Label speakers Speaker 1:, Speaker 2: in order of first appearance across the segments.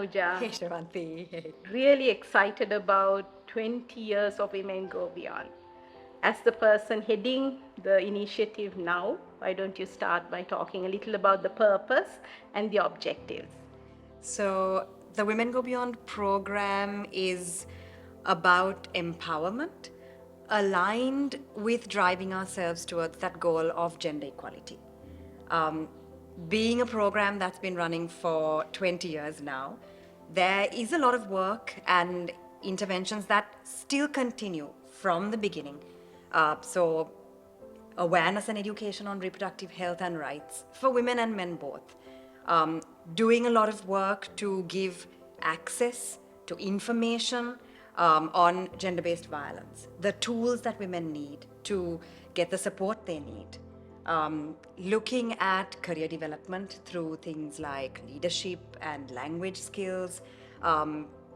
Speaker 1: Thanuja.
Speaker 2: Hey, Shevanthi. Hey.
Speaker 1: Really excited about 20 years of Women Go Beyond. As the person heading the initiative now, why don't you start by talking a little about the purpose and the objectives?
Speaker 2: So, the Women Go Beyond program is about empowerment aligned with driving ourselves towards that goal of gender equality. Um, Being a program that's been running for 20 years now, there is a lot of work and interventions that still continue from the beginning. So, awareness and education on reproductive health and rights for women and men both. Um, Doing a lot of work to give access to information on gender based violence, the tools that women need to get the support they need. Looking at career development through things like leadership and language skills,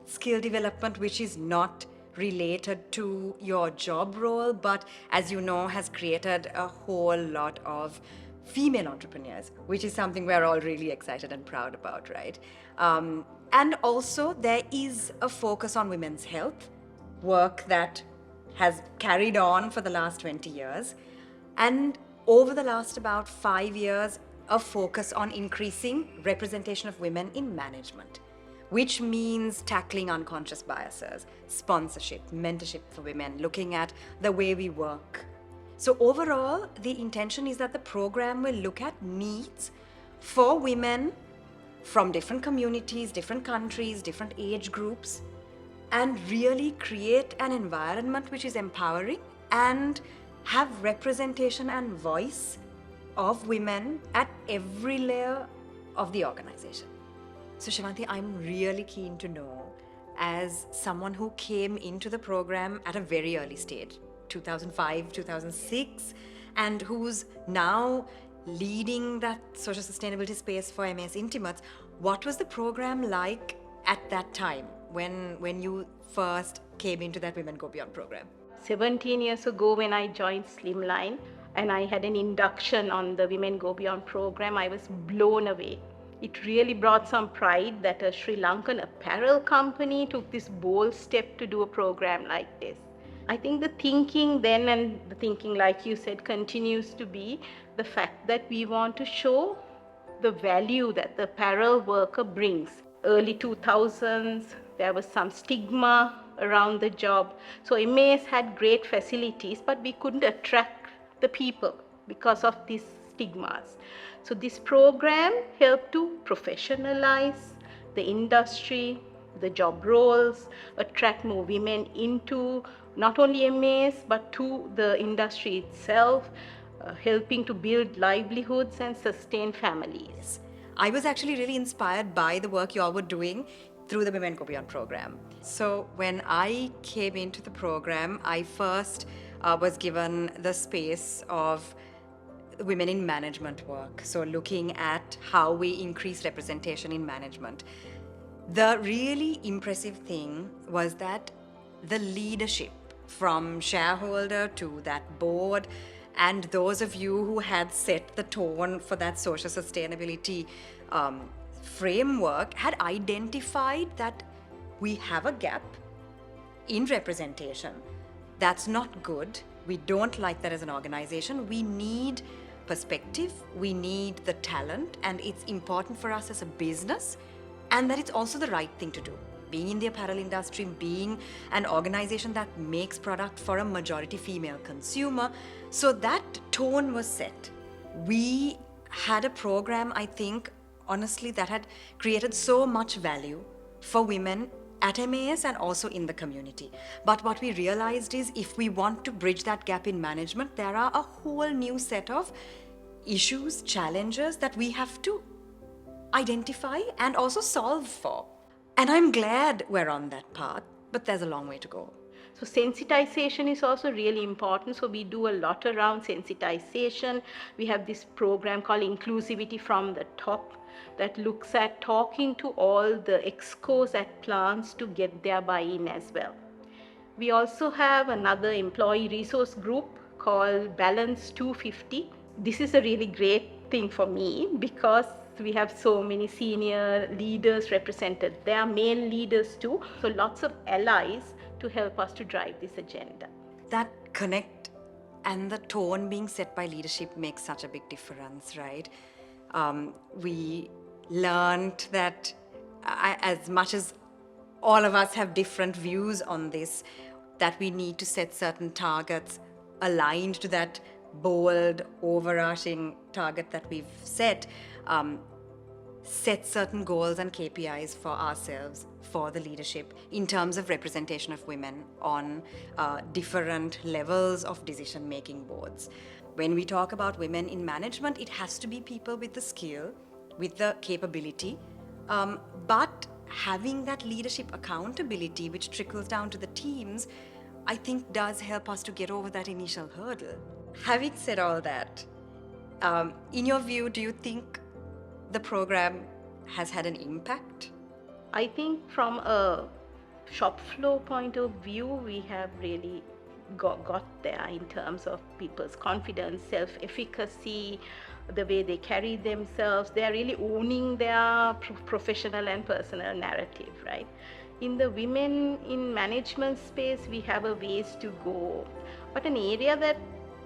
Speaker 2: skill development, which is not related to your job role, but as you know, has created a whole lot of female entrepreneurs, which is something we're all really excited and proud about, right? And also, there is a focus on women's health, work that has carried on for the last 20 years. And over the last about 5 years, a focus on increasing representation of women in management, which means tackling unconscious biases, sponsorship, mentorship for women, looking at the way we work. So, overall, the intention is that the program will look at needs for women from different communities, different countries, different age groups, and really create an environment which is empowering and have representation and voice of women at every layer of the organization. So, Shevanthi, I'm really keen to know, as someone who came into the program at a very early stage, 2005, 2006, and who's now leading that social sustainability space for MAS Intimates, what was the program like at that time when you first came into that Women Go Beyond program?
Speaker 1: 17 years ago, when I joined Slimline and I had an induction on the Women Go Beyond program, I was blown away. It really brought some pride that a Sri Lankan apparel company took this bold step to do a program like this. I think the thinking then and the thinking, like you said, continues to be the fact that we want to show the value that the apparel worker brings. Early 2000s, there was some stigma around the job. So MAS had great facilities, but we couldn't attract the people because of these stigmas. So this program helped to professionalize the industry, the job roles, attract more women into not only MAS but to the industry itself, helping to build livelihoods and sustain families.
Speaker 2: I was actually really inspired by the work you all were doing through the Women Go Beyond program. So when I came into the program, I first was given the space of women in management work. So looking at how we increase representation in management. The really impressive thing was that the leadership from shareholder to that board, and those of you who had set the tone for that social sustainability framework had identified that we have a gap in representation. That's not good. We don't like that as an organization. We need perspective, we need the talent, and it's important for us as a business, and that it's also the right thing to do. Being in the apparel industry, being an organization that makes product for a majority female consumer. So that tone was set. We had a program, I think, honestly, that had created so much value for women at MAS and also in the community. But what we realized is if we want to bridge that gap in management, there are a whole new set of issues, challenges that we have to identify and also solve for. And I'm glad we're on that path, but there's a long way to go.
Speaker 1: So sensitization is also really important. So we do a lot around sensitization. We have this program called Inclusivity from the Top that looks at talking to all the excos at plants to get their buy-in as well. We also have another employee resource group called Balance 250. This is a really great thing for me because So we have so many senior leaders represented. They are male leaders too. So lots of allies to help us to drive this agenda.
Speaker 2: That connect and the tone being set by leadership makes such a big difference, right? We learned that as much as all of us have different views on this, that we need to set certain targets aligned to that bold, overarching target that we've set. Set certain goals and KPIs for ourselves, for the leadership, in terms of representation of women on different levels of decision-making boards. When we talk about women in management, it has to be people with the skill, with the capability, but having that leadership accountability, which trickles down to the teams, I think does help us to get over that initial hurdle. Having said all that, in your view, do you think the program has had an impact?
Speaker 1: I think from a shop floor point of view, we have really got there in terms of people's confidence, self-efficacy, the way they carry themselves. They are really owning their professional and personal narrative, right? In the women in management space, we have a ways to go. But an area that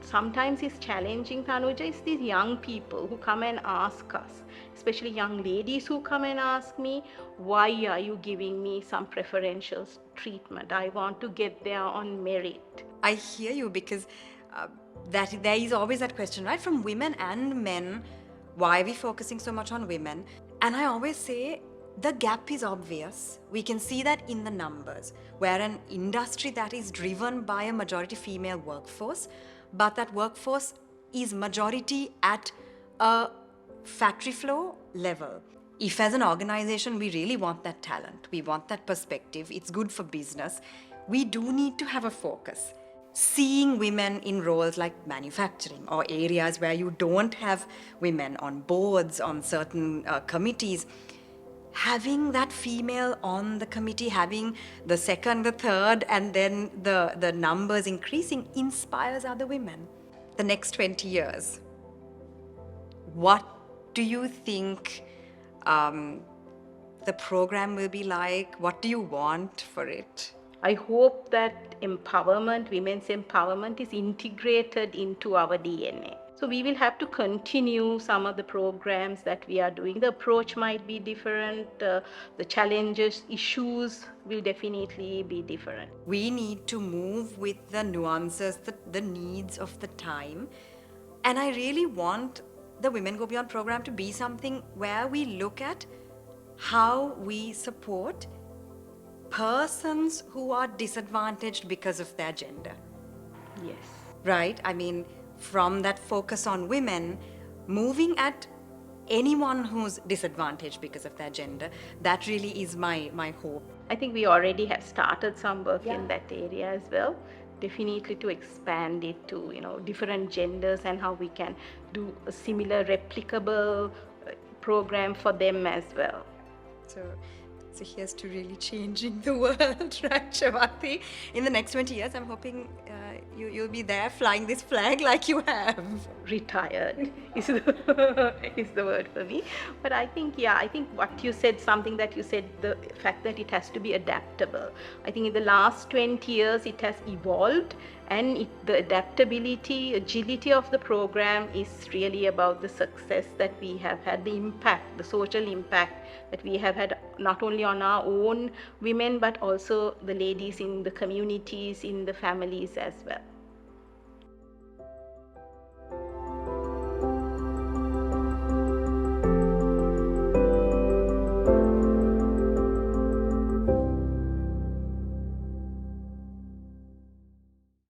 Speaker 1: sometimes is challenging, Thanuja, is these young people who come and ask us, especially young ladies who come and ask me, why are you giving me some preferential treatment? I want to get there on merit.
Speaker 2: I hear you, because that there is always that question, right, from women and men, why are we focusing so much on women? And I always say the gap is obvious. We can see that in the numbers, where an industry that is driven by a majority female workforce, but that workforce is majority at a factory floor level. If as an organization we really want that talent, we want that perspective, it's good for business, we do need to have a focus. Seeing women in roles like manufacturing or areas where you don't have women on boards, on certain committees, having that female on the committee, having the second, the third, and then the numbers increasing inspires other women. The next 20 years, what do you think the program will be like? What do you want for it?
Speaker 1: I hope that empowerment, women's empowerment, is integrated into our DNA. So we will have to continue some of the programs that we are doing. The approach might be different. The challenges, issues will definitely be different.
Speaker 2: We need to move with the nuances, the needs of the time. And I really want the Women Go Beyond program to be something where we look at how we support persons who are disadvantaged because of their gender.
Speaker 1: Yes.
Speaker 2: Right? I mean, from that focus on women, moving at anyone who's disadvantaged because of their gender, that really is my hope.
Speaker 1: I think we already have started some work in that area as well. Definitely to expand it to different genders and how we can do a similar replicable program for them as well.
Speaker 2: So here's to really changing the world, right, Shevanthi? In the next 20 years, I'm hoping you'll be there flying this flag like you have.
Speaker 1: Retired is the word for me. But I think what you said, something that you said, the fact that it has to be adaptable. I think in the last 20 years, it has evolved, and the adaptability, agility of the program is really about the success that we have had, the impact, the social impact that we have had, not only on our own women, but also the ladies in the communities, in the families as well.